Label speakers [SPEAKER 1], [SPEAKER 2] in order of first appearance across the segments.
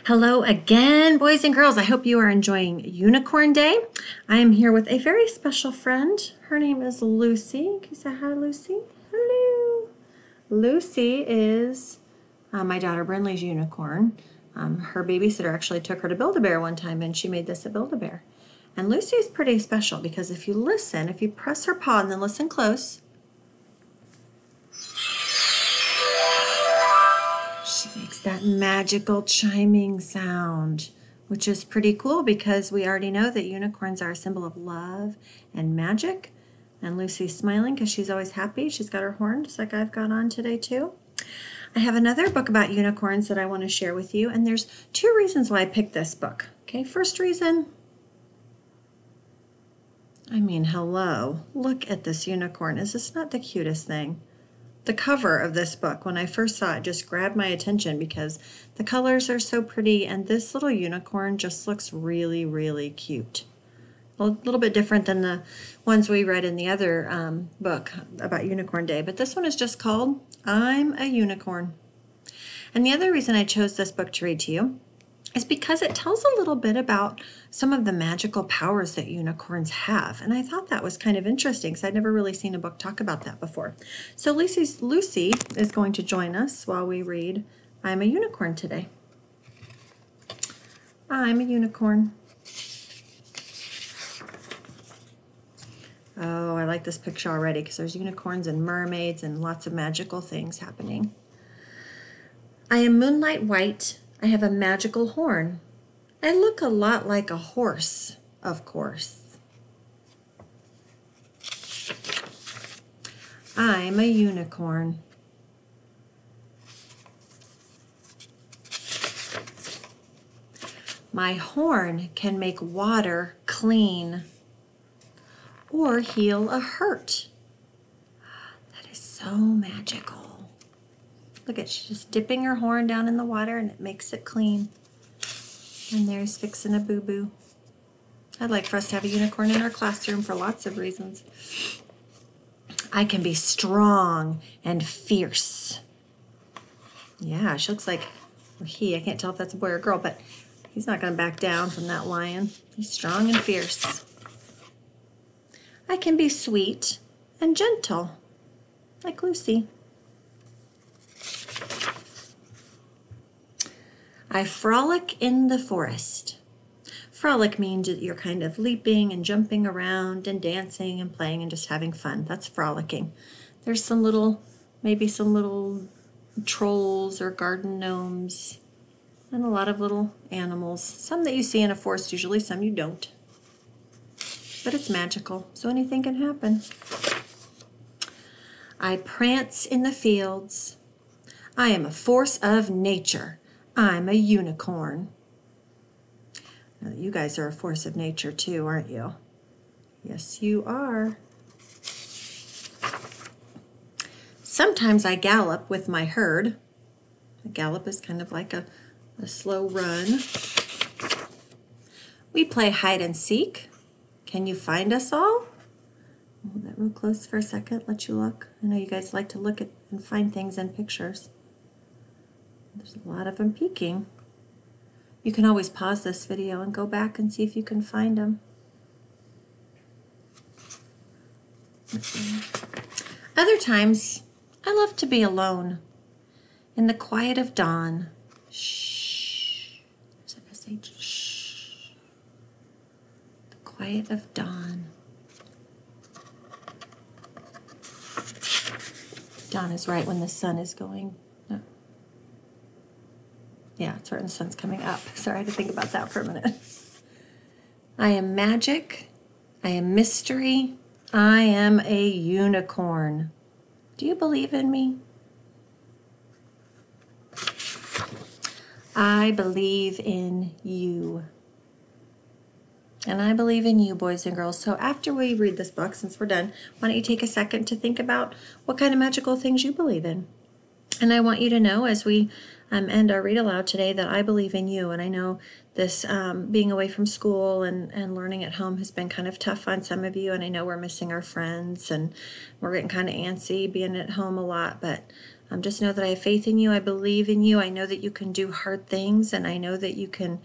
[SPEAKER 1] Hello again, boys and girls. I hope you are enjoying Unicorn Day. I am here with a very special friend. Her name is Lucy. Can you say hi, Lucy? Hello. Lucy is my daughter Brinley's unicorn. Her babysitter actually took her to Build-A-Bear one time, and she made this at Build-A-Bear. And Lucy is pretty special because if you listen, if you press her paw and then listen close, she makes that magical chiming sound, which is pretty cool because we already know that unicorns are a symbol of love and magic. And Lucy's smiling because she's always happy. She's got her horn just like I've got on today too. I have another book about unicorns that I want to share with you, and there's two reasons why I picked this book. Okay, first reason, hello, look at this unicorn. Is this not the cutest thing? The cover of this book, when I first saw it, just grabbed my attention because the colors are so pretty, and this little unicorn just looks really, really cute. A little bit different than the ones we read in the other book about Unicorn Day, but this one is just called I'm a Unicorn. And the other reason I chose this book to read to you is because it tells a little bit about some of the magical powers that unicorns have. And I thought that was kind of interesting because I'd never really seen a book talk about that before. So Lucy is going to join us while we read I'm a Unicorn today. I'm a unicorn. Oh, I like this picture already because there's unicorns and mermaids and lots of magical things happening. I am moonlight white. I have a magical horn. I look a lot like a horse, of course. I'm a unicorn. My horn can make water clean or heal a hurt. That is so magical. Look at, she's just dipping her horn down in the water and it makes it clean. And there's fixing a boo-boo. I'd like for us to have a unicorn in our classroom for lots of reasons. I can be strong and fierce. Yeah, she looks like, or he, I can't tell if that's a boy or girl, but he's not going to back down from that lion. He's strong and fierce. I can be sweet and gentle, like Lucy. I frolic in the forest. Frolic means that you're kind of leaping and jumping around and dancing and playing and just having fun. That's frolicking. There's maybe some little trolls or garden gnomes and a lot of little animals. Some that you see in a forest usually, some you don't. But it's magical, so anything can happen. I prance in the fields. I am a force of nature. I'm a unicorn. Now, you guys are a force of nature too, aren't you? Yes, you are. Sometimes I gallop with my herd. A gallop is kind of like a slow run. We play hide and seek. Can you find us all? Hold that real close for a second, let you look. I know you guys like to look at and find things in pictures. There's a lot of them peeking. You can always pause this video and go back and see if you can find them. Other times, I love to be alone in the quiet of dawn. Shh. There's a message. Shh. The quiet of dawn. Dawn is right when the sun is going. No. Yeah, it's right when the sun's coming up. Sorry, I had to think about that for a minute. I am magic. I am mystery. I am a unicorn. Do you believe in me? I believe in you. And I believe in you, boys and girls. So after we read this book, since we're done, why don't you take a second to think about what kind of magical things you believe in? And I want you to know as we end our read aloud today that I believe in you. And I know this being away from school and learning at home has been kind of tough on some of you. And I know we're missing our friends and we're getting kind of antsy being at home a lot. But Just know that I have faith in you. I believe in you. I know that you can do hard things, and I know that you can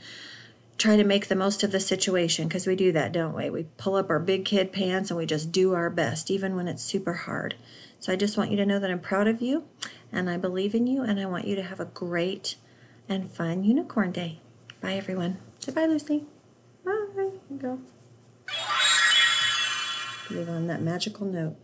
[SPEAKER 1] try to make the most of the situation, because we do that, don't we? We pull up our big kid pants and we just do our best, even when it's super hard. So I just want you to know that I'm proud of you, and I believe in you, and I want you to have a great and fun Unicorn Day. Bye, everyone. Say bye, Lucy. Bye. Here you go. Leave on that magical note.